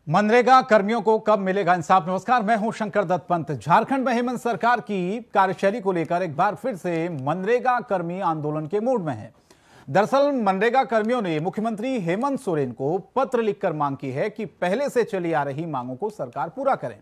मनरेगा कर्मियों को कब मिलेगा इंसाफ। नमस्कार, मैं हूं शंकर दत्त पंत। झारखंड में हेमंत सरकार की कार्यशैली को लेकर एक बार फिर से मनरेगा कर्मी आंदोलन के मूड में हैं। दरअसल मनरेगा कर्मियों ने मुख्यमंत्री हेमंत सोरेन को पत्र लिखकर मांग की है कि पहले से चली आ रही मांगों को सरकार पूरा करे।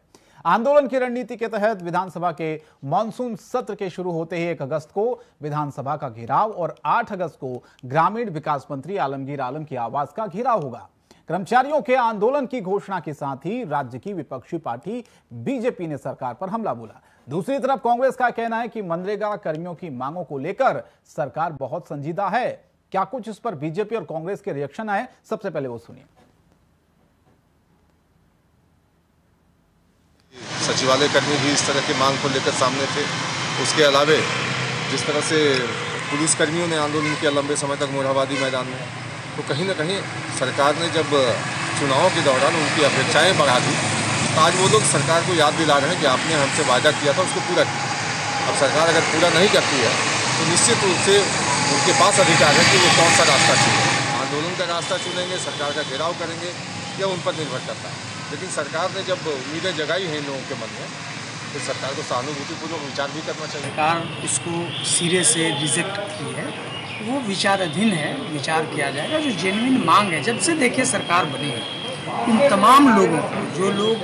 आंदोलन की रणनीति के तहत विधानसभा के मानसून सत्र के शुरू होते ही 1 अगस्त को विधानसभा का घेराव और 8 अगस्त को ग्रामीण विकास मंत्री आलमगीर आलम की आवास का घेराव होगा। कर्मचारियों के आंदोलन की घोषणा के साथ ही राज्य की विपक्षी पार्टी बीजेपी ने सरकार पर हमला बोला। दूसरी तरफ कांग्रेस का कहना है कि मनरेगा कर्मियों की मांगों को लेकर सरकार बहुत संजीदा है। क्या कुछ इस पर बीजेपी और कांग्रेस के रिएक्शन आए, सबसे पहले वो सुनिए। सचिवालय कर्मी भी इस तरह की मांग को लेकर सामने थे। उसके अलावे जिस तरह से पुलिस कर्मियों ने आंदोलन किया लंबे समय तक मोरहाबादी मैदान में, तो कहीं ना कहीं सरकार ने जब चुनाव के दौरान उनकी अपेक्षाएं बढ़ा दी, आज वो लोग सरकार को याद दिला रहे हैं कि आपने हमसे वादा किया था उसको पूरा किया। अब सरकार अगर पूरा नहीं करती है तो निश्चित रूप से उनके पास अधिकार है कि वो कौन सा रास्ता चुनें। आंदोलन का रास्ता चुनेंगे, सरकार का घेराव करेंगे, या उन पर निर्भर करता है। लेकिन सरकार ने जब उम्मीदें जगाई हैं इन लोगों के मन में, तो सरकार को सहानुभूतिपूर्वक विचार भी करना चाहिए। सरकार इसको सिरे से रिजेक्ट की है, वो विचाराधीन है, विचार किया जाएगा। जो जेन्युइन मांग है, जब से देखिए सरकार बनी है, इन तमाम लोगों को, जो लोग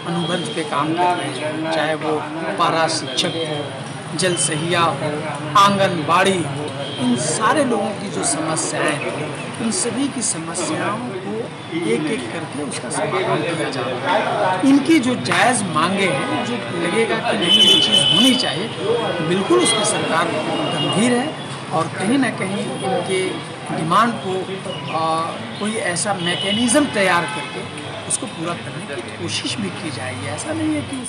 अनुबंध पे काम कर रहे हैं, चाहे वो पारा शिक्षक हो, जल सहिया हो, आंगनबाड़ी हो, इन सारे लोगों की जो समस्याएं हैं, इन सभी की समस्याओं को एक एक करके उसका समाधान किया जा रहा है। इनकी जो जायज़ मांगे हैं, जो लगेगा कि नहीं ये चीज़ होनी चाहिए, बिल्कुल उस पर सरकार गंभीर है और कहीं ना कहीं इनके डिमांड को कोई ऐसा मैकेनिज़्म तैयार करके उसको पूरा करने की कोशिश भी की जाएगी। ऐसा नहीं है कि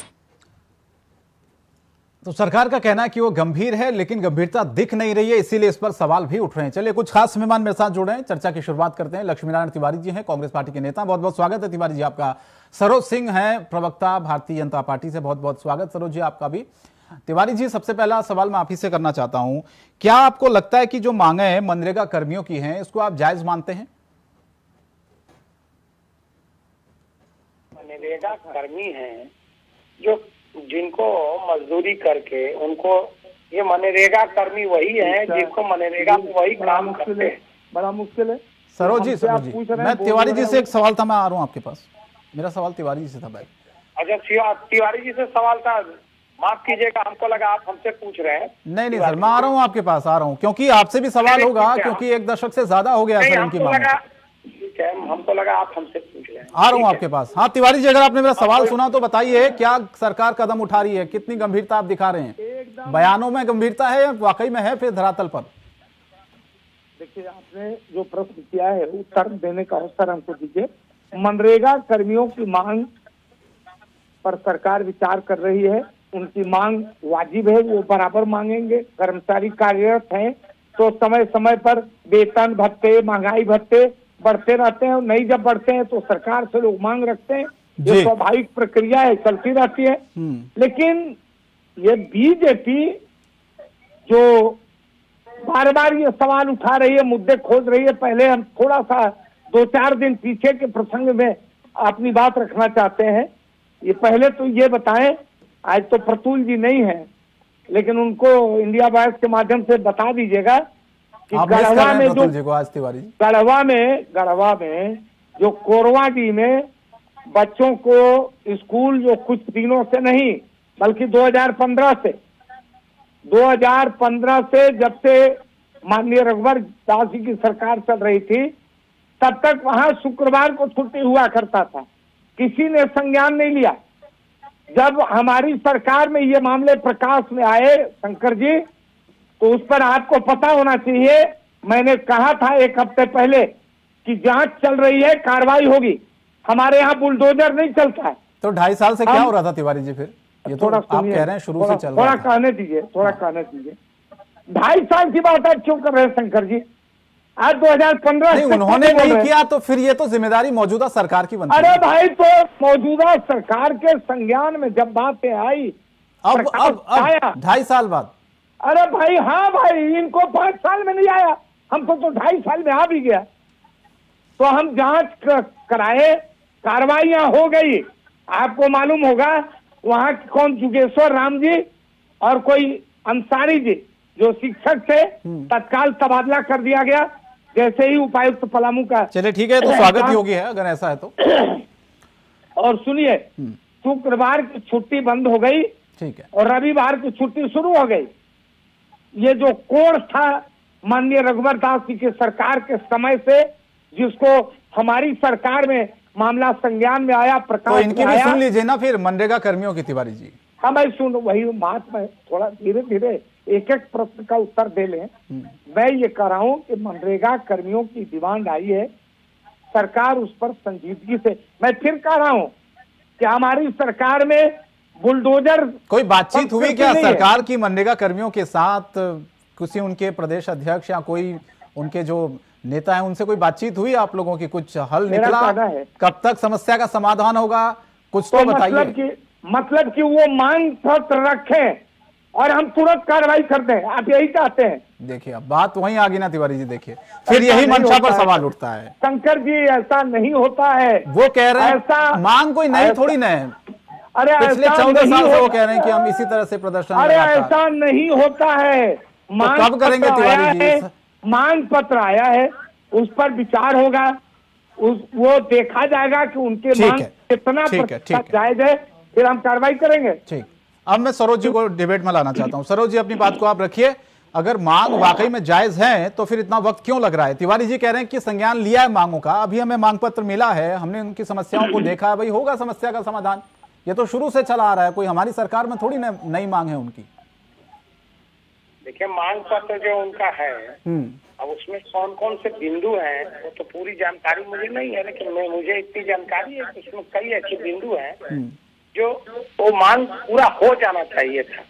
तो सरकार का कहना है कि वो गंभीर है, लेकिन गंभीरता दिख नहीं रही है, इसीलिए इस पर सवाल भी उठ रहे हैं। चलिए कुछ खास मेहमान मेरे साथ जुड़े हैं, चर्चा की शुरुआत करते हैं। लक्ष्मीनारायण तिवारी जी हैं, कांग्रेस पार्टी के नेता, बहुत बहुत स्वागत है तिवारी जी आपका। सरोज सिंह हैं, प्रवक्ता भारतीय जनता पार्टी से, बहुत बहुत स्वागत सरोज जी आपका भी। तिवारी जी, सबसे पहला सवाल मैं आप ही से करना चाहता हूं, क्या आपको लगता है कि जो मांगे मनरेगा कर्मियों की हैं, इसको आप जायज मानते हैं? मनरेगा कर्मी हैं जो जिनको मजदूरी करके उनको, ये मनरेगा कर्मी वही है जिनको मनरेगा में वही काम करते हैं। बड़ा मुश्किल है। सरोज जी, मैं तिवारी जी से एक सवाल था, मैं आ रहा हूँ आपके पास। मेरा सवाल तिवारी जी से था भाई। अच्छा, तिवारी जी से सवाल था, माफ कीजिएगा, हमको लगा आप हमसे पूछ रहे हैं। नहीं सर, मैं आ रहा हूँ आपके पास, आ रहा हूँ, क्योंकि आपसे भी सवाल होगा, क्योंकि 1 दशक से ज्यादा हो गया सर इनकी मांग। ठीक है, हमको लगा आप हमसे पूछ रहे हैं। आ रहा हूँ आपके पास। हाँ तिवारी जी, अगर आपने मेरा सवाल सुना तो बताइए, क्या सरकार कदम उठा रही है, कितनी गंभीरता आप दिखा रहे हैं? बयानों में गंभीरता है या वाकई में है फिर धरातल पर? देखिए, आपने जो प्रश्न किया है उत्तर देने का अवसर हमको दीजिए। मनरेगा कर्मियों की मांग पर सरकार विचार कर रही है। उनकी मांग वाजिब है, वो बराबर मांगेंगे। कर्मचारी कार्यरत हैं तो समय समय पर वेतन भत्ते, महंगाई भत्ते बढ़ते रहते हैं, नहीं जब बढ़ते हैं तो सरकार से लोग मांग रखते हैं। ये स्वाभाविक प्रक्रिया है, चलती रहती है। लेकिन ये बीजेपी जो बार बार ये सवाल उठा रही है, मुद्दे खोज रही है, पहले हम थोड़ा सा 2-4 दिन पीछे के प्रसंग में अपनी बात रखना चाहते हैं। ये पहले तो ये बताएं, आज तो प्रतुल जी नहीं है, लेकिन उनको इंडिया वॉइस के माध्यम से बता दीजिएगा कि गढ़वा में जो कोरवाडी में बच्चों को स्कूल जो कुछ दिनों से नहीं बल्कि 2015 से जब से माननीय रघुवर दास जी की सरकार चल रही थी, तब तक वहां शुक्रवार को छुट्टी हुआ करता था, किसी ने संज्ञान नहीं लिया। जब हमारी सरकार में ये मामले प्रकाश में आए शंकर जी, तो उस पर आपको पता होना चाहिए, मैंने कहा था 1 हफ्ते पहले कि जांच चल रही है, कार्रवाई होगी। हमारे यहाँ बुलडोजर नहीं चलता है। तो 2.5 साल से क्या हो रहा था तिवारी जी फिर? ये तो आप कह रहे हैं शुरू से चल रहा है। थोड़ा कहने दीजिए। 2.5 साल की बात आप क्यों कर रहे हैं शंकर जी? आज 2015 नहीं, उन्होंने नहीं किया तो फिर ये तो जिम्मेदारी मौजूदा सरकार की बनती है। अरे भाई, तो मौजूदा सरकार के संज्ञान में जब बातें आई, अब 2.5 साल बाद। अरे भाई, हाँ भाई, इनको 5 साल में नहीं आया, हमको तो 2.5 साल में आ भी गया। तो हम जांच कराए, कार्रवाइयां हो गई। आपको मालूम होगा वहां कौन जुगेश्वर राम जी और कोई अंसारी जी जो शिक्षक थे, तत्काल तबादला कर दिया गया जैसे ही उपायुक्त पलामू का। चलिए ठीक है, तो स्वागत योग्य है अगर ऐसा है तो। और सुनिए, शुक्रवार की छुट्टी बंद हो गई, ठीक है, और रविवार की छुट्टी शुरू हो गई। ये जो कोर्स था माननीय रघुवर दास जी की सरकार के समय से, जिसको हमारी सरकार में मामला संज्ञान में आया, प्रकाश तो इनकी में भी आया। सुन लीजिए ना फिर मनरेगा कर्मियों की, तिवारी जी। हाँ भाई सुन, वही बात में थोड़ा धीरे धीरे एक एक प्रश्न का उत्तर दे लें। मैं ये कह रहा हूँ कि मनरेगा कर्मियों की डिमांड आई है, सरकार उस पर संजीदगी से, मैं फिर कह रहा हूँ कि हमारी सरकार में बुलडोजर। कोई बातचीत हुई क्या नहीं है। सरकार की मनरेगा कर्मियों के साथ? किसी उनके प्रदेश अध्यक्ष या कोई उनके जो नेता है उनसे कोई बातचीत हुई आप लोगों की? कुछ हल मेरा निकला? कहना है। कब तक समस्या का समाधान होगा, कुछ तो बताइए। मतलब कि वो मांग पत्र रखें और हम तुरंत कार्रवाई कर दें, आप यही चाहते हैं? देखिए अब बात वहीं आ गई ना तिवारी जी, देखिए फिर यही मंशा पर सवाल उठता है। शंकर जी ऐसा नहीं होता है। वो कह रहे हैं ऐसा मांग कोई नई थोड़ी न है, अरे पिछले ऐसा 14 नहीं साल से वो होता। कह रहे हैं कि हम इसी तरह से प्रदर्शन अरे लगातार। ऐसा नहीं होता है। मांग कब करेंगे पत्र तिवारी आया जी? है, मांग पत्र आया है, उस पर विचार होगा, वो देखा जाएगा कि उनके ठीक मांग है, कितना ठीक है, प्रतिशत ठीक है। जायज है, फिर हम कार्रवाई करेंगे। ठीक, अब मैं सरोज जी को डिबेट में लाना चाहता हूं। सरोज जी अपनी बात को आप रखिए, अगर मांग वाकई में जायज है तो फिर इतना वक्त क्यों लग रहा है? तिवारी जी कह रहे हैं कि संज्ञान लिया है मांगों का, अभी हमें मांग पत्र मिला है, हमने उनकी समस्याओं को देखा है, भाई होगा समस्या का समाधान। ये तो शुरू से चला आ रहा है, कोई हमारी सरकार में थोड़ी नई मांग है उनकी। देखिए मांग पत्र जो उनका है, अब उसमें कौन कौन से बिंदु हैं वो तो पूरी जानकारी मुझे नहीं है, लेकिन मुझे इतनी जानकारी है कि उसमें कई ऐसे बिंदु हैं जो वो मांग पूरा हो जाना चाहिए था,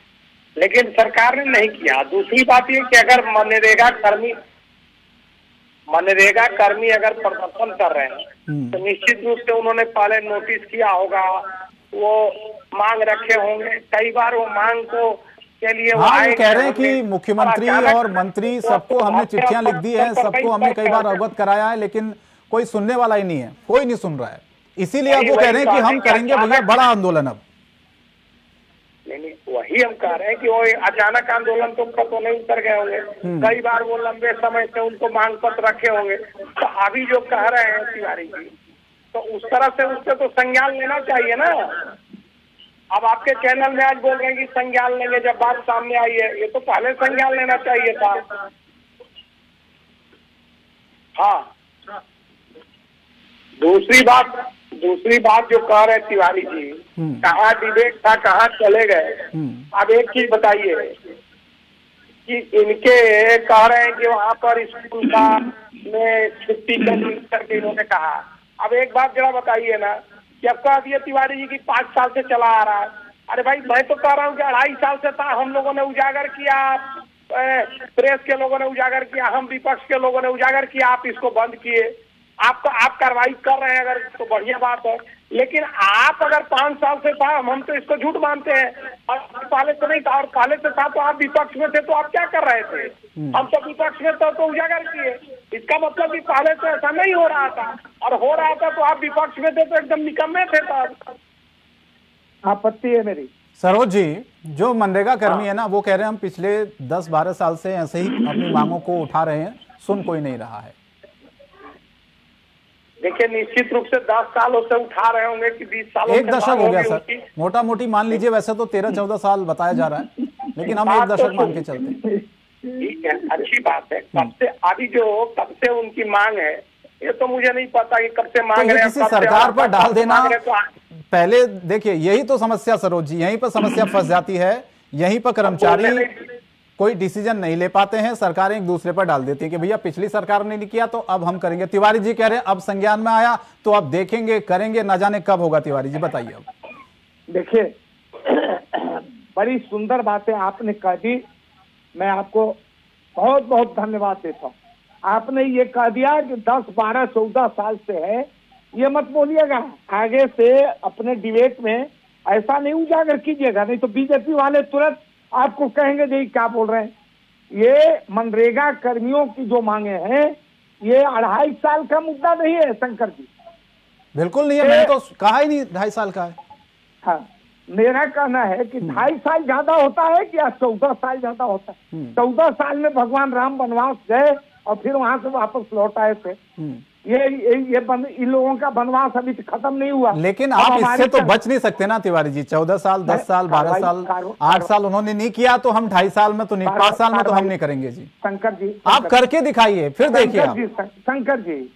लेकिन सरकार ने नहीं किया। दूसरी बात ये कि अगर मनरेगा कर्मी अगर प्रदर्शन कर रहे हैं तो निश्चित रूप से उन्होंने पहले नोटिस किया होगा, वो मांग रखे होंगे, कई बार वो मांग को के लिए हाँ, वो कह रहे हैं कि मुख्यमंत्री और मंत्री सबको हमने चिट्ठियां लिख दी हैं, सबको हमने कई बार अवगत कराया है, लेकिन कोई सुनने वाला ही नहीं है, कोई नहीं सुन रहा है, इसीलिए अब वो कह रहे हैं कि हम करेंगे भैया बड़ा आंदोलन। अब नहीं, वही हम कह रहे हैं कि वो अचानक आंदोलन तो नहीं उतर गए होंगे, कई बार वो लंबे समय से उनको मांग पत्र रखे होंगे। तो अभी जो कह रहे हैं तिवारी जी, तो उस तरह से उससे तो संज्ञान लेना चाहिए ना। अब आपके चैनल में आज बोल रहे हैं कि संज्ञान लेंगे, जब बात सामने आई है, ये तो पहले संज्ञान लेना चाहिए था। हाँ, दूसरी बात जो कह रहे तिवारी जी, कहाँ डिबेट था, कहाँ चले गए। अब एक चीज बताइए कि इनके कह रहे हैं कि वहाँ पर स्कूल का में छुट्टी करके इन्होंने कहा। अब एक बात जरा बताइए ना, जब कह दिए तिवारी जी की 5 साल से चला आ रहा है। अरे भाई मैं तो कह रहा हूँ कि 2.5 साल से था, हम लोगों ने उजागर किया, प्रेस के लोगों ने उजागर किया, हम विपक्ष के लोगों ने उजागर किया, आप इसको बंद किए, आप कार्रवाई कर रहे हैं अगर तो बढ़िया बात है, लेकिन आप अगर 5 साल से था, हम तो इसको झूठ मानते हैं, और पहले से नहीं था, और पहले से था तो आप विपक्ष में थे, तो आप क्या कर रहे थे? हम तो विपक्ष में तो उजागर किए। इसका मतलब कि पहले से ऐसा नहीं हो रहा था, और हो रहा था तो आप विपक्ष में थे तो एकदम निकम्मे थे। तब आपत्ति है मेरी। सरोज जी, जो मनरेगा कर्मी है ना, वो कह रहे हैं हम पिछले 10-12 साल से ऐसे ही अपनी मांगों को उठा रहे हैं, सुन कोई नहीं रहा है। देखिए निश्चित रूप से 10 सालों से उठा रहे होंगे कि 20 सालों, 1 दशक हो गया सर, मोटा मोटी मान लीजिए, वैसे तो 13-14 साल बताया जा रहा है, लेकिन हम 1 दशक मान के चलते। ठीक है, अच्छी बात है। कब से उनकी मांग है ये तो मुझे नहीं पता कि कब से मांग रहे हैं। किसी सरकार पर डाल देना, पहले देखिए यही तो समस्या सरोज जी, यहीं पर समस्या फंस जाती है, यहीं पर कर्मचारी कोई डिसीजन नहीं ले पाते हैं, सरकारें एक दूसरे पर डाल देती है कि भैया पिछली सरकार ने नहीं किया तो अब हम करेंगे। तिवारी जी कह रहे हैं अब संज्ञान में आया तो अब देखेंगे, करेंगे, ना जाने कब होगा। तिवारी जी बताइए। अब देखिए बड़ी सुंदर बातें आपने कह दी, मैं आपको बहुत बहुत धन्यवाद देता हूँ। आपने ये कह दिया कि 10, 12, 14 साल से है, ये मत बोलिएगा, आगे से अपने डिबेट में ऐसा नहीं उजागर कीजिएगा, नहीं तो बीजेपी वाले तुरंत आपको कहेंगे जी क्या बोल रहे हैं। ये मनरेगा कर्मियों की जो मांगे हैं, ये 2.5 साल का मुद्दा नहीं है शंकर जी, बिल्कुल नहीं है, मैंने तो कहा ही नहीं 2.5 साल का है। हाँ, मेरा कहना है कि 2.5 साल ज्यादा होता है कि 14 साल ज्यादा होता है। 14 साल में भगवान राम वनवास गए और फिर वहां से वापस लौट आए थे। ये इन लोगों का वनवास अभी तक खत्म नहीं हुआ। लेकिन आप इससे तो बच नहीं सकते ना तिवारी जी। 14 साल, 10 साल, 12 साल, 8 साल उन्होंने नहीं किया तो हम 2.5 साल में तो नहीं, 5 साल में तो हम नहीं करेंगे जी। शंकर जी, आप करके दिखाइए, फिर देखिए आप। शंकर जी,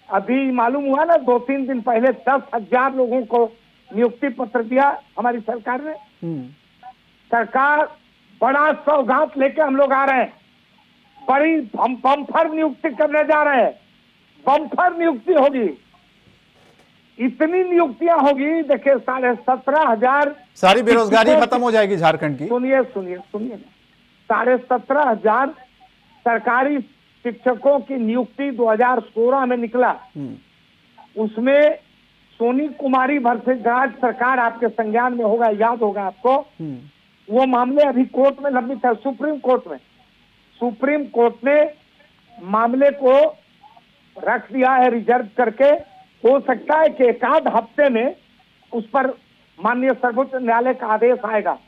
अभी मालूम हुआ ना 2-3 दिन पहले 10,000 लोगों को नियुक्ति पत्र दिया हमारी सरकार ने। सरकार बड़ा सौगात लेके हम लोग आ रहे हैं, बड़ी बम्फर नियुक्ति करने जा रहे हैं। बम्फर नियुक्ति होगी, इतनी नियुक्तियां होगी। देखिए 17,500 सारी बेरोजगारी खत्म हो जाएगी झारखंड की। सुनिए 17,500 सरकारी शिक्षकों की नियुक्ति 2016 में निकला। उसमें सोनी कुमारी वर्सेस राज्य सरकार आपके संज्ञान में होगा, याद होगा आपको। वो मामले अभी कोर्ट में लंबित है, सुप्रीम कोर्ट में। सुप्रीम कोर्ट ने मामले को रख दिया है रिजर्व करके। हो सकता है कि एक आध हफ्ते में उस पर माननीय सर्वोच्च न्यायालय का आदेश आएगा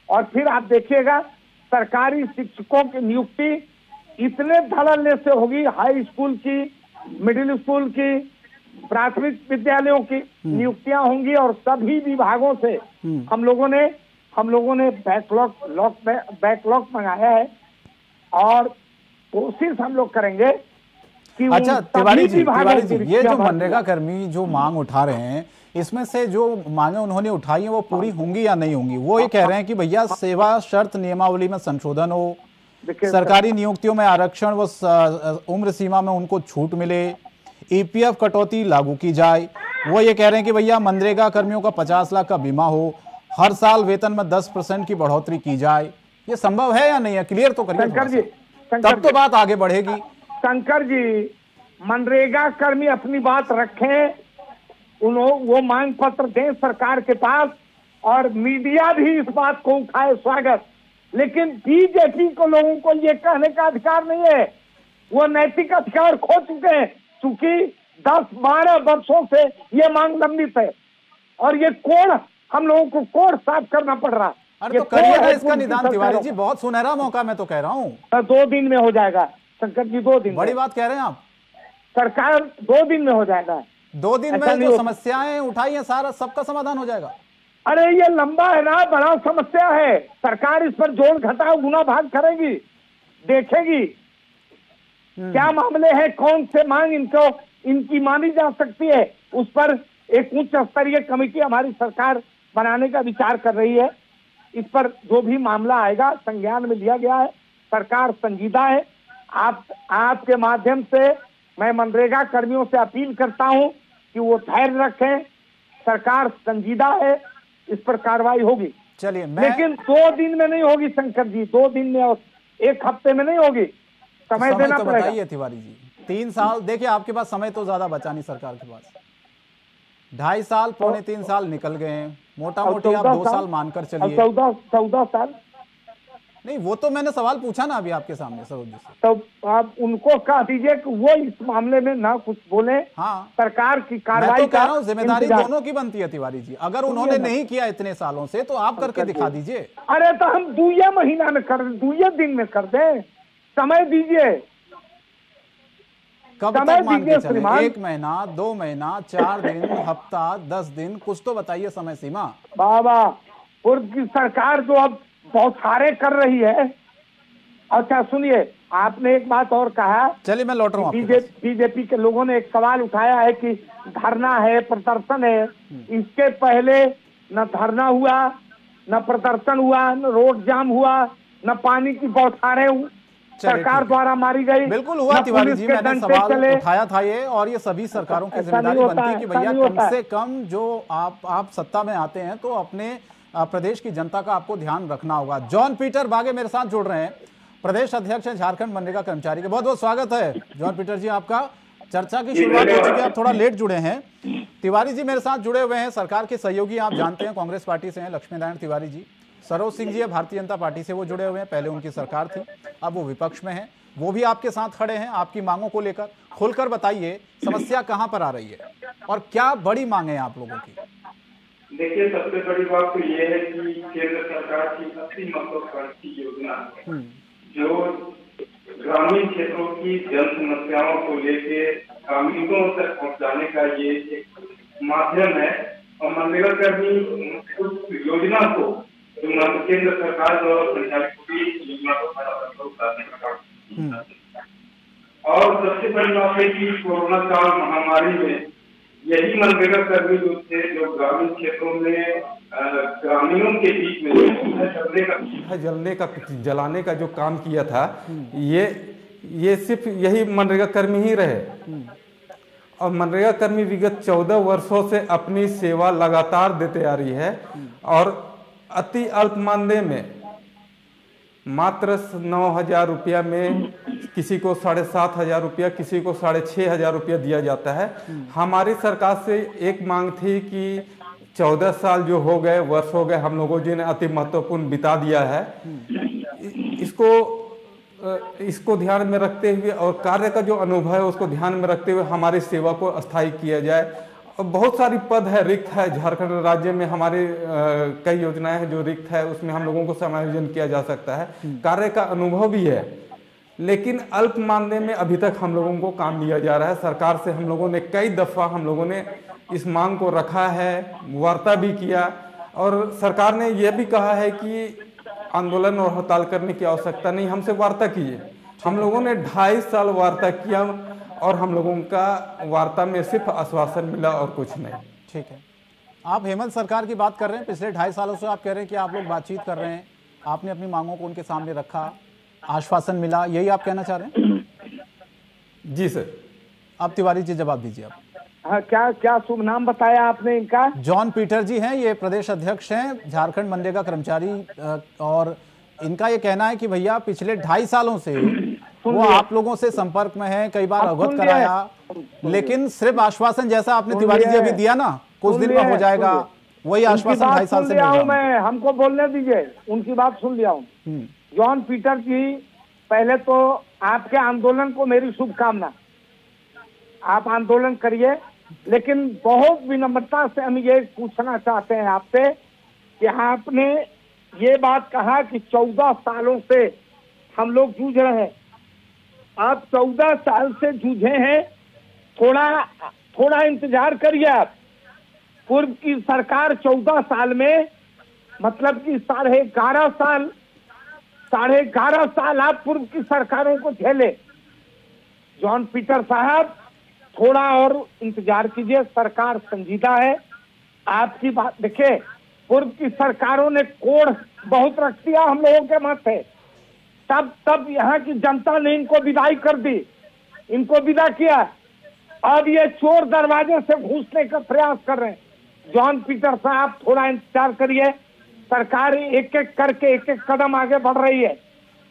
और फिर आप देखिएगा सरकारी शिक्षकों की नियुक्ति इतने धड़ल्ले से होगी। हाई स्कूल की, मिडिल स्कूल की, प्राथमिक विद्यालयों की नियुक्तियां होंगी और सभी विभागों से हम लोगों ने बैकलॉग मंगाया है और कोशिश हम लोग करेंगे कि अच्छा तिवारी जी, ये जो मनरेगा कर्मी जो मांग उठा रहे हैं, इसमें से जो मांगे उन्होंने उठाई है वो पूरी होंगी या नहीं होंगी? वो ये कह रहे हैं कि भैया सेवा शर्त नियमावली में संशोधन हो, सरकारी नियुक्तियों में आरक्षण व उम्र सीमा में उनको छूट मिले, ईपीएफ कटौती लागू की जाए। वो ये कह रहे हैं कि भैया मनरेगा कर्मियों का 50 लाख का बीमा हो, हर साल वेतन में 10% की बढ़ोतरी की जाए। ये संभव है या नहीं है? क्लियर तो करिए शंकर जी, तब तो बात आगे बढ़ेगी। शंकर जी, मनरेगा कर्मी अपनी बात रखें, वो मांग पत्र दें सरकार के पास और मीडिया भी इस बात को उठाए, स्वागत। लेकिन बीजेपी को लोगों को ये कहने का अधिकार नहीं है, वो नैतिक अधिकार खो चुके हैं, क्योंकि 10-12 वर्षों से ये मांग लंबित है और ये कोड हम लोगों को कोड साफ करना पड़ रहा है। अरे तो करिएगा इसका निदान तिवारी जी, बहुत सुनहरा मौका मैं तो कह रहा हूँ। 2 दिन में हो जाएगा शंकर जी, 2 दिन। बड़ी बात कह रहे हैं आप। सरकार 2 दिन में हो जाएगा। 2 दिन में जो समस्याएं उठाई हैं सारा सबका समाधान हो जाएगा। अरे ये लंबा है ना, बड़ा समस्या है। सरकार इस पर जोड़ घटाव गुना भाग करेगी, देखेगी क्या मामले हैं, कौन से मांग इनकी मानी जा सकती है। उस पर एक उच्च स्तरीय कमेटी हमारी सरकार बनाने का विचार कर रही है। इस पर जो भी मामला आएगा संज्ञान में लिया गया है, सरकार संजीदा है। आपके माध्यम से मैं मनरेगा कर्मियों से अपील करता हूं कि वो धैर्य रखें, सरकार संजीदा है, इस पर कार्रवाई होगी। चलिए लेकिन 2 दिन में नहीं होगी शंकर जी, 2 दिन में और 1 हफ्ते में नहीं होगी, समय देना तो पड़ेगा। बताइए तिवारी जी, 3 साल देखिए आपके पास समय तो ज्यादा बचा नहीं सरकार के पास। 2.5 साल, 2.25 साल निकल गए हैं, मोटा मोटी आप 2 साल मानकर चलिए। 14 साल नहीं, वो तो मैंने सवाल पूछा ना अभी आपके सामने सरोज जी से। तो आप उनको कह दीजिए कि वो इस मामले में ना कुछ बोले। हाँ, सरकार की मैं कार्रवाई तो कह रहा हूँ जिम्मेदारी दोनों की बनती है तिवारी जी। अगर उन्होंने नहीं किया इतने सालों से तो आप करके दिखा दीजिए। अरे तो हम 2 महीना में कर, 2 दिन में कर दें, समय दीजिए। कब तक मान के चले? 1 महीना, 2 महीना, 4 दिन, हफ्ता, 10 दिन, कुछ तो बताइए समय सीमा। बाबा पूर्व की सरकार जो अब बहुत सारे कर रही है। अच्छा सुनिए, आपने एक बात और कहा। चलिए मैं लौट रहा हूँ। बीजेपी के लोगों ने एक सवाल उठाया है कि धरना है, प्रदर्शन है। इसके पहले न धरना हुआ, न प्रदर्शन हुआ, न रोड जाम हुआ, न पानी की बौछारें सरकार द्वारा मारी गई। बिल्कुल हुआ तिवारी जी, मैंने सवाल उठाया था ये, और ये सभी सरकारों की जिम्मेदारी बनती है कि भैया कम से कम जो आप सत्ता में आते हैं तो अपने प्रदेश की जनता का आपको ध्यान रखना होगा। जॉन पीटर बागे मेरे साथ जुड़ रहे हैं, प्रदेश अध्यक्ष हैं झारखंड मनरेगा कर्मचारी के। बहुत बहुत स्वागत है जॉन पीटर जी आपका। चर्चा की शुरुआत हो चुकी है, आप थोड़ा लेट जुड़े हैं। तिवारी जी मेरे साथ जुड़े हुए हैं, सरकार के सहयोगी आप जानते हैं, कांग्रेस पार्टी से हैं, लक्ष्मी नारायण तिवारी जी। सरोज सिंह जी है भारतीय जनता पार्टी से, वो जुड़े हुए हैं, पहले उनकी सरकार थी, अब वो विपक्ष में है। वो भी आपके साथ खड़े हैं आपकी मांगों को लेकर। खुलकर बताइए समस्या कहां पर आ रही है और क्या बड़ी मांग है आप लोगों की? देखिए, सबसे बड़ी बात तो ये है कि केंद्र सरकार की 80 महत्वाकांक्षी योजना जो ग्रामीण क्षेत्रों की जन समस्याओं को लेके ग्रामीणों तक पहुंचाने का ये एक माध्यम है। और मनरेगा कर्मी उस योजना को जो केंद्र सरकार द्वारा संचालित हुई योजना को करने का काम। और सबसे बड़ी बात है कि कोरोना काल महामारी में यही मनरेगा कर्मी जो थे, जो ग्रामीण क्षेत्रों में ग्रामीणों के बीच में जलाने का जो काम किया था, ये सिर्फ यही मनरेगा कर्मी ही रहे। और मनरेगा कर्मी विगत 14 वर्षों से अपनी सेवा लगातार देते आ रही है और अति अल्प मानदेय में मात्र 9,000 रुपया में किसी को 7,500 रुपया, किसी को 6,500 रुपया दिया जाता है। हमारी सरकार से एक मांग थी कि 14 साल जो हो गए, वर्ष हो गए, हम लोगों जी ने अति महत्वपूर्ण बिता दिया है, इसको ध्यान में रखते हुए और कार्य का जो अनुभव है उसको ध्यान में रखते हुए हमारी सेवा को अस्थायी किया जाए। और बहुत सारी पद है, रिक्त है, झारखंड राज्य में हमारी कई योजनाएं हैं जो रिक्त है, उसमें हम लोगों को समायोजन किया जा सकता है। कार्य का अनुभव भी है, लेकिन अल्प मानदेय में अभी तक हम लोगों को काम दिया जा रहा है। सरकार से हम लोगों ने कई दफा हम लोगों ने इस मांग को रखा है, वार्ता भी किया और सरकार ने यह भी कहा है कि आंदोलन और हड़ताल करने की आवश्यकता नहीं, हमसे वार्ता कीजिए। हम लोगों ने 2.5 साल वार्ता किया और हम लोगों का वार्ता में सिर्फ आश्वासन मिला और कुछ नहीं। ठीक है, आप हेमंत सरकार की बात कर रहे हैं। पिछले 2.5 सालों से आप कह रहे हैं कि आप लोग बातचीत कर रहे हैं, आपने अपनी मांगों को उनके सामने रखा, आश्वासन मिला, यही आप कहना चाह रहे हैं? जी सर। अब तिवारी जी जवाब दीजिए आप। हाँ, क्या शुभ नाम बताया आपने इनका? जॉन पीटर जी हैं, ये प्रदेश अध्यक्ष हैं झारखंड मनरेगा कर्मचारी, और इनका ये कहना है कि भैया पिछले 2.5 सालों से वो आप लोगों से संपर्क में है, कई बार अवगत कराया, लेकिन सिर्फ आश्वासन जैसा आपने तिवारी जी अभी दिया ना, कुछ दिन में हो जाएगा, वही आश्वासन 2.5 साल से मिल रहा है। मैं हमको बोलने दीजिए, उनकी बात सुन लिया हूँ। जॉन पीटर जी, पहले तो आपके आंदोलन को मेरी शुभकामना, आप आंदोलन करिए, लेकिन बहुत विनम्रता से हम ये पूछना चाहते हैं आपसे कि आपने ये बात कहा कि 14 सालों से हम लोग जूझ रहे हैं। आप 14 साल से जूझे हैं, थोड़ा इंतजार करिए आप। पूर्व की सरकार 14 साल में, मतलब कि 11.5 साल आप पूर्व की सरकारों को झेले। जॉन पीटर साहब, थोड़ा और इंतजार कीजिए, सरकार संजीदा है। आपकी बात देखिए, पूर्व की सरकारों ने कोड़ बहुत रख दिया हम लोगों के माथे, तब यहाँ की जनता ने इनको विदाई कर दी, इनको विदा किया। अब ये चोर दरवाजे से घुसने का प्रयास कर रहे हैं। जॉन पीटर साहब, थोड़ा इंतजार करिए, सरकार एक एक करके एक एक कदम आगे बढ़ रही है।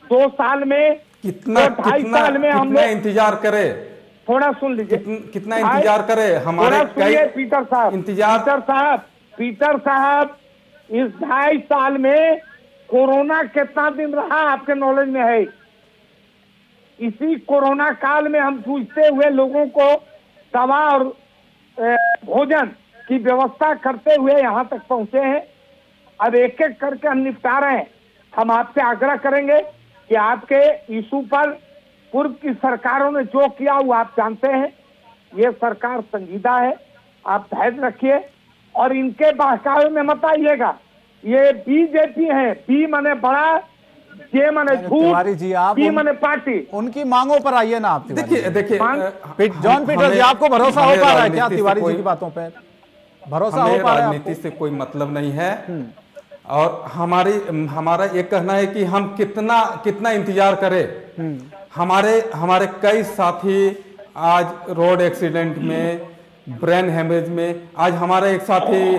2 साल में, 2.5 साल में हम लोग इंतजार करे, थोड़ा सुन लीजिए, कितना इंतजार करे हमारे पीटर साहब, पीटर साहब, इस 2.5 साल में कोरोना कितना दिन रहा आपके नॉलेज में है? इसी कोरोना काल में हम जूझते हुए लोगों को दवा और भोजन की व्यवस्था करते हुए यहाँ तक पहुंचे हैं। अब एक एक करके हम निपटा रहे हैं। हम आपसे आग्रह करेंगे कि आपके इशू पर पूर्व की सरकारों ने जो किया वो आप जानते हैं। ये सरकार संजीदा है, आप धैर्य रखिए और इनके बहकावे में मत आइएगा। ये बीजेपी है, बी माने बड़ा, जे माने झूठ, बी माने पार्टी। उनकी मांगों पर आइए ना आप। देखिए जॉन पीटर जी, आपको भरोसा हो पा रहा है क्या तिवारी जी की बातों पर? भरोसा हो पा रहा है? राजनीति से कोई मतलब नहीं है और हमारा ये कहना है कि हम कितना इंतजार करें। हमारे कई साथी आज रोड एक्सीडेंट में, ब्रेन हेमरेज में, आज हमारा एक साथी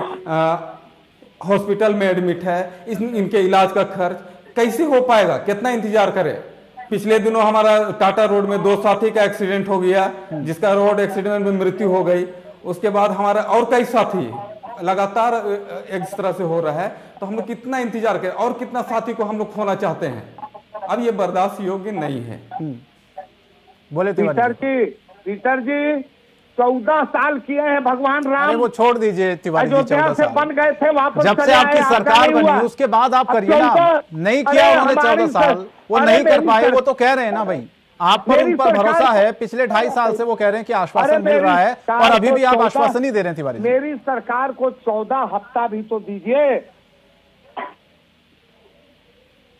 हॉस्पिटल में एडमिट है। इनके इलाज का खर्च कैसे हो पाएगा? कितना इंतजार करें? पिछले दिनों हमारा टाटा रोड में 2 साथी का एक्सीडेंट हो गया, जिसका रोड एक्सीडेंट में मृत्यु हो गई। उसके बाद हमारा और कई साथी लगातार इस तरह से हो रहा है, तो हम लोग कितना इंतजार करें और कितना साथी को हम लोग खोना चाहते हैं? अब ये बर्दाश्त योग्य नहीं है। बोले पीटर जी 14 साल किए हैं भगवान राम। वो छोड़ दीजिए तिवारी जी, 14 से साल बन गए थे, वापस जब से आपकी सरकार बनी उसके बाद आप करिए ना। नहीं किया उन्होंने 14 साल, वो नहीं कर पाए, वो तो कह रहे हैं ना भाई, आप पर उन पर भरोसा है। पिछले 2.5 साल से वो कह रहे हैं कि आश्वासन मिल रहा है और अभी भी आप आश्वासन नहीं दे रहे हैं तिवारी जी। मेरी सरकार को 14 हफ्ता भी तो दीजिए।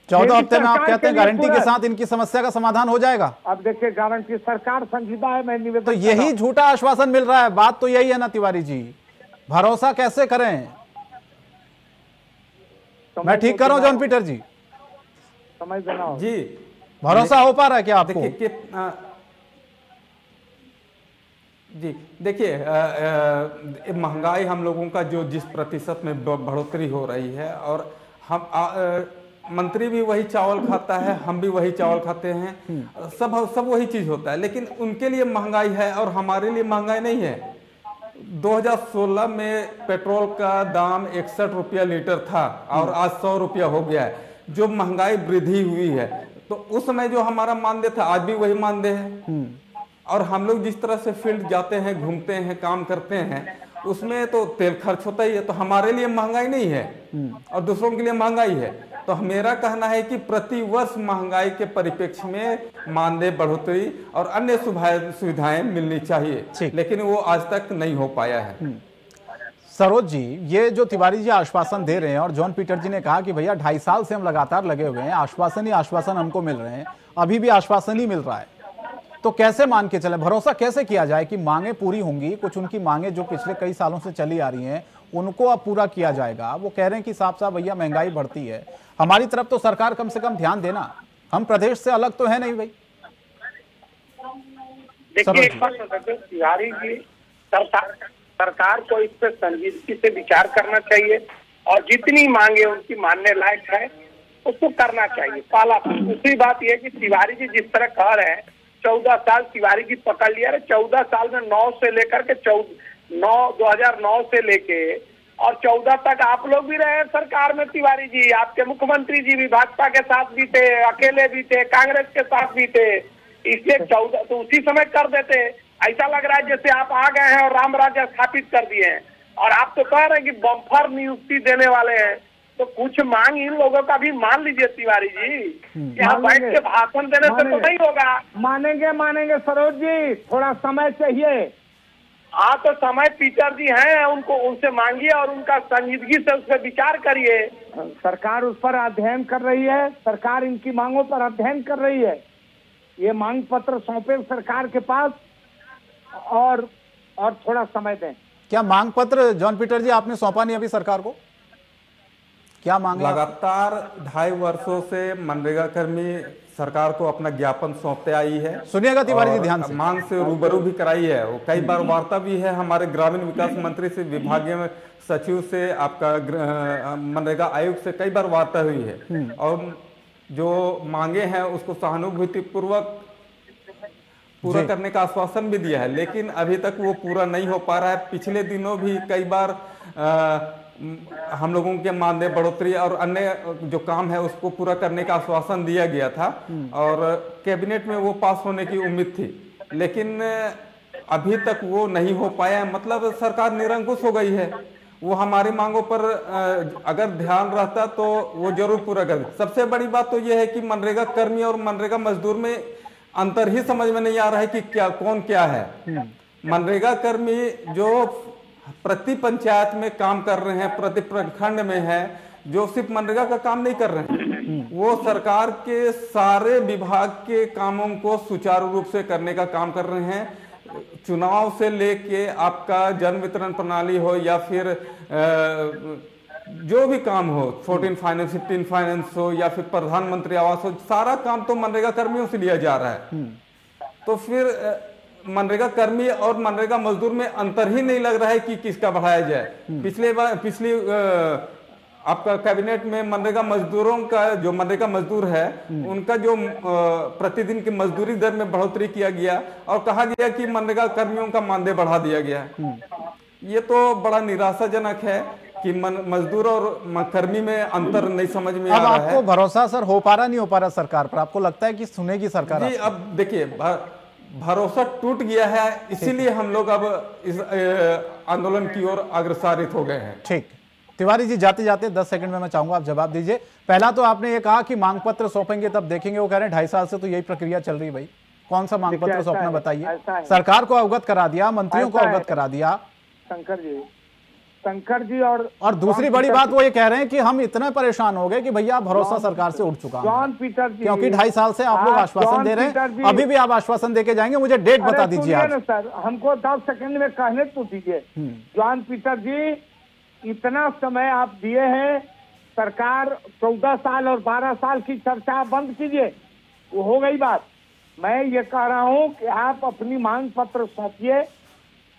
14 हफ्ते में आप कहते हैं गारंटी के साथ इनकी समस्या का समाधान हो जाएगा। अब देखिए गारंटी सरकार संजीदा है, मैं निवेदन तो यही झूठा आश्वासन मिल रहा है, बात तो यही है ना तिवारी जी, भरोसा कैसे करें? मैं ठीक कर रहा हूं जॉन पीटर जी? समझ देना जी, भरोसा हो पा रहा है क्या आपको? जी देखिए, महंगाई हम लोगों का जो जिस प्रतिशत में बढ़ोतरी हो रही है, और हम मंत्री भी वही चावल खाता है, हम भी वही चावल खाते हैं, सब वही चीज होता है, लेकिन उनके लिए महंगाई है और हमारे लिए महंगाई नहीं है। 2016 में पेट्रोल का दाम 61 रुपया लीटर था और आज 100 रुपया हो गया है। जो महंगाई वृद्धि हुई है, तो उस समय जो हमारा मानदेय था आज भी वही मानदेय है। और हम लोग जिस तरह से फील्ड जाते हैं, घूमते हैं, काम करते हैं, उसमें तो तेल खर्च होता ही है। तो हमारे लिए महंगाई नहीं है और दूसरों के लिए महंगाई है। तो मेरा कहना है कि प्रति वर्ष महंगाई के परिप्रेक्ष्य में मानदेय बढ़ोतरी और अन्य सुविधाएं मिलनी चाहिए, लेकिन वो आज तक नहीं हो पाया है। सरोज जी, ये जो तिवारी जी आश्वासन दे रहे हैं और जॉन पीटर जी ने कहा कि भैया 2.5 साल से हम लगातार लगे हुए हैं, आश्वासन ही आश्वासन हमको मिल रहे हैं, अभी भी आश्वासन ही मिल रहा है, तो कैसे मान के चले, भरोसा कैसे किया जाए कि मांगे पूरी होंगी? कुछ उनकी मांगे जो पिछले कई सालों से चली आ रही हैं उनको अब पूरा किया जाएगा। वो कह रहे हैं कि साफ साफ भैया महंगाई बढ़ती है, हमारी तरफ तो सरकार कम से कम ध्यान देना, हम प्रदेश से अलग तो है नहीं भाई। देखिए एक बात बताते हैं तिवारी जी, सरकार को इस पर संजीदगी से विचार करना चाहिए और जितनी मांगे उनकी मानने लायक है उसको करना चाहिए। पहला। दूसरी बात यह कि तिवारी जी जिस तरह कह रहे हैं 14 साल तिवारी जी पकड़ लिया है, 14 साल में 9 से लेकर के 2009 से लेके और 14 तक आप लोग भी रहे सरकार में तिवारी जी, आपके मुख्यमंत्री जी भी भाजपा के साथ भी थे, अकेले भी थे, कांग्रेस के साथ भी थे, इसलिए 14 तो उसी समय कर देते। ऐसा लग रहा है जैसे आप आ गए हैं और राम राज्य स्थापित कर दिए हैं और आप तो कह रहे हैं कि बम्पर नियुक्ति देने वाले हैं, तो कुछ मांग इन लोगों का भी मान लीजिए तिवारी जी। यहाँ बैठ के भाषण देने से तो नहीं होगा। मानेंगे सरोज जी, थोड़ा समय चाहिए। हाँ तो समय पीटर जी हैं, उनको उनसे मांगिए और उनका संजीदगी से उस पर विचार करिए। सरकार उस पर अध्ययन कर रही है, सरकार इनकी मांगों पर अध्ययन कर रही है। ये मांग पत्र सौंपे सरकार के पास और थोड़ा समय दें। क्या मांग पत्र जॉन पीटर जी आपने सौंपा नहीं अभी सरकार को? क्या मांग? लगातार 2.5 वर्षों से मनरेगा कर्मी सरकार को अपना ज्ञापन सौंपते आई है। सुनिएगा तिवारी जी ध्यान से। मांग से रूबरू भी कराई है, वो कई बार वार्ता भी है हमारे ग्रामीण विकास मंत्री से, विभागीय सचिव से, आपका मनरेगा आयुक्त से कई बार वार्ता हुई है और जो मांगे हैं उसको सहानुभूति पूर्वक पूरा करने का आश्वासन भी दिया है, लेकिन अभी तक वो पूरा नहीं हो पा रहा है। पिछले दिनों भी कई बार हम लोगों के मानदेय बढ़ोतरी और अन्य जो काम है उसको पूरा करने का आश्वासन दिया गया था और कैबिनेट में वो पास होने की उम्मीद थी, लेकिन अभी तक वो नहीं हो पाया। मतलब सरकार निरंकुश हो गई है। वो हमारी मांगों पर अगर ध्यान रहता तो वो जरूर पूरा कर। सबसे बड़ी बात तो ये है कि मनरेगा कर्मी और मनरेगा मजदूर में अंतर ही समझ में नहीं आ रहा है कि क्या कौन क्या है। मनरेगा कर्मी जो प्रति पंचायत में काम कर रहे हैं, प्रति प्रखंड में है, जो सिर्फ मनरेगा का काम नहीं कर रहे हैं, वो सरकार के सारे विभाग के कामों को सुचारू रूप से करने का काम कर रहे हैं। चुनाव से लेके आपका जन वितरण प्रणाली हो या फिर जो भी काम हो, 14 फाइनेंस 15 फाइनेंस हो या फिर प्रधानमंत्री आवास हो, सारा काम तो मनरेगा कर्मियों से लिया जा रहा है। तो फिर मनरेगा कर्मी और मनरेगा मजदूर में अंतर ही नहीं लग रहा है कि किसका बढ़ाया जाए। पिछली आपका कैबिनेट में मनरेगा मजदूरों का जो मनरेगा मजदूर है उनका जो प्रतिदिन की मजदूरी दर में बढ़ोतरी किया गया और कहा गया कि मनरेगा कर्मियों का मानदेय बढ़ा दिया गया। ये तो बड़ा निराशाजनक है कि मजदूर और कर्मी में अंतर नहीं समझ में आ रहा है। आपको भरोसा सर हो पा रहा नहीं हो पा रहा सरकार पर? आपको लगता है कि सुनेगी सरकार? जी अब देखिए, भरोसा टूट गया है, इसीलिए हम लोग अब इस आंदोलन की ओर अग्रसरित हो गए हैं। ठीक, तिवारी जी जाते जाते 10 सेकंड में मैं चाहूंगा आप जवाब दीजिए। पहला तो आपने ये कहा कि मांग पत्र सौंपेंगे तब देखेंगे, वो कह रहे हैं 2.5 साल से तो यही प्रक्रिया चल रही है भाई। कौन सा मांग पत्र सौंपना बताइए? सरकार को अवगत करा दिया, मंत्रियों को अवगत करा दिया शंकर जी और दूसरी बड़ी बात वो ये कह रहे हैं कि हम इतने परेशान हो गए कि भैया भरोसा सरकार से उठ चुका जॉन पीटर जी, क्योंकि 2.5 साल से आप लोग आश्वासन दे रहे हैं, अभी भी आप आश्वासन देके जाएंगे। मुझे डेट बता दीजिए आज। सर हमको 10 सेकंड में कहने तो दीजिए। जॉन पीटर जी, इतना समय आप दिए हैं, सरकार 14 साल और 12 साल की चर्चा बंद कीजिए, वो हो गई बात। मैं ये कह रहा हूँ कि आप अपनी मांग पत्र सौंपिए।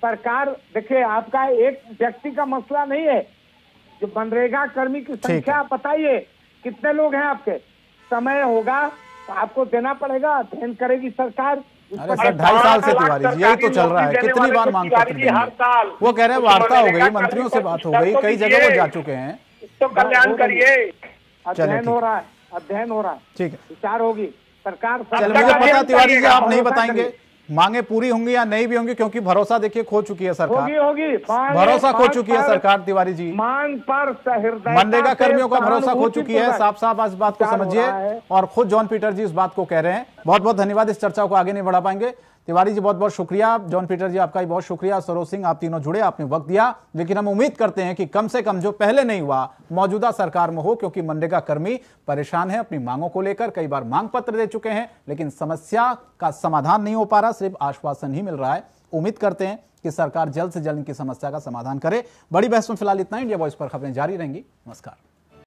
सरकार देखिए, आपका एक व्यक्ति का मसला नहीं है, जो मनरेगा कर्मी की संख्या आप बताइए कितने लोग हैं आपके। समय होगा तो आपको देना पड़ेगा, अध्ययन करेगी सरकार। अरे सर 2.5 साल से तिवारी जी यही तो चल रहा है, कितनी बार मांग पत्र देंगे? वो कह रहे हैं वार्ता हो गई, मंत्रियों से बात हो गई, कई जगह वो जा चुके हैं, तो कल्याण करिए। अध्ययन हो रहा है, अध्ययन हो रहा है, ठीक है, विचार होगी सरकार। चल मुझे पता तिवारी जी आप नहीं बताएंगे मांगे पूरी होंगी या नहीं भी होंगी, क्योंकि भरोसा देखिए खो चुकी है सरकार, होगी भरोसा खो चुकी है सरकार। तिवारी जी मांग पर मनरेगा कर्मियों का भरोसा खो चुकी है, साफ साफ इस बात को समझिए, और खुद जॉन पीटर जी इस बात को कह रहे हैं। बहुत बहुत धन्यवाद, इस चर्चा को आगे नहीं बढ़ा पाएंगे। तिवारी जी बहुत बहुत शुक्रिया, जॉन पीटर जी आपका भी बहुत शुक्रिया, सरोज सिंह आप तीनों जुड़े, आपने वक्त दिया। लेकिन हम उम्मीद करते हैं कि कम से कम जो पहले नहीं हुआ मौजूदा सरकार में हो, क्योंकि मनरेगा कर्मी परेशान है अपनी मांगों को लेकर, कई बार मांग पत्र दे चुके हैं, लेकिन समस्या का समाधान नहीं हो पा रहा, सिर्फ आश्वासन ही मिल रहा है। उम्मीद करते हैं कि सरकार जल्द से जल्द इनकी समस्या का समाधान करे। बड़ी बहस में फिलहाल इतना। इंडिया वॉइस पर खबरें जारी रहेंगी। नमस्कार।